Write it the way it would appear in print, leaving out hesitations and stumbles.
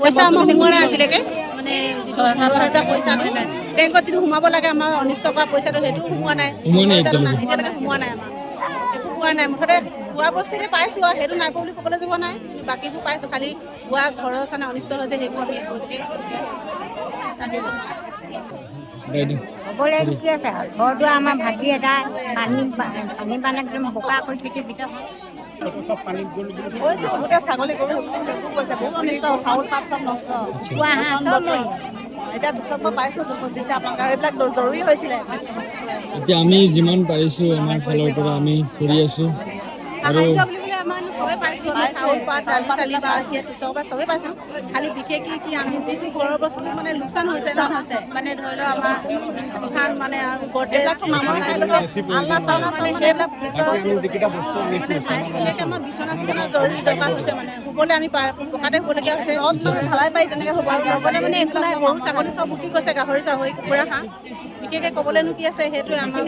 পইচা আমাৰ সোমোৱা নাই আজিলৈকে মানে যিটো ১৮,০০০ পইচা বেংকত যিটো সোমাব লাগে আমাৰ অনিষ্ট কৰা পইচাটো সেইটো সোমোৱা নাই এতিয়ালৈকে সোমোৱা নাই আমাৰ একো পোৱা নাই মুঠতে খোৱা বস্তুতে পাইছোঁ আৰু সেইটো নাই বুলি ক'বলৈ যাব নাই বাকীবোৰ পাইছোঁ খালি খোৱা ঘৰৰ চানে অনিষ্ট হৈছে সেইবোৰ আমি হ'বলৈ কি আছে ঘৰ দুৱাৰ আমাৰ ভাগি এটা পানী একদম বোকা কৰি থৈছে ভিতৰত গৈছোঁ গোটেই ছাগলী গৰু গৈছে বহুত অনিষ্ট চাউল পাত চব নষ্ট এতিয়া দুচক মই পাইছোঁ দুচক দিছে আপোনালোকে এইবিলাক জৰুৰী হৈছিলে এতিয়া আমি যিমান পাৰিছোঁ আমাৰ ফালৰ পৰা আমি কৰি আছোঁ আৰু সাহায্য বুলিবলৈ আমাৰ চবেই পাইছোঁ আমি চাউল পাত দালি চালি বা দুচক বা চবেই পাইছোঁ খালি বিশেষকৈ কি আমি যিটো ঘৰৰ বস্তু মানে লোকচান হৈছে ন মানে ধৰি লওক আমাৰ ধান মানে আৰু গডৰেজ আলনা চালনা মানে সেইবিলাক বিশেষকৈ আমাৰ বিচনা চিচনা জৰুৰী দৰকাৰ হৈছে মানে শুবলৈ আমি পকাতে শুবলগীয়া হৈছে ঢালাই পাৰি তেনেকৈ শুব লগতে মানে একো নাই গৰু ছাগলী চব উঠি গৈছে গাহৰি চাহৰি কুকুৰা হাঁহ বিশেষকৈ ক'বলৈনো কি আছে সেইটোৱে আমাৰ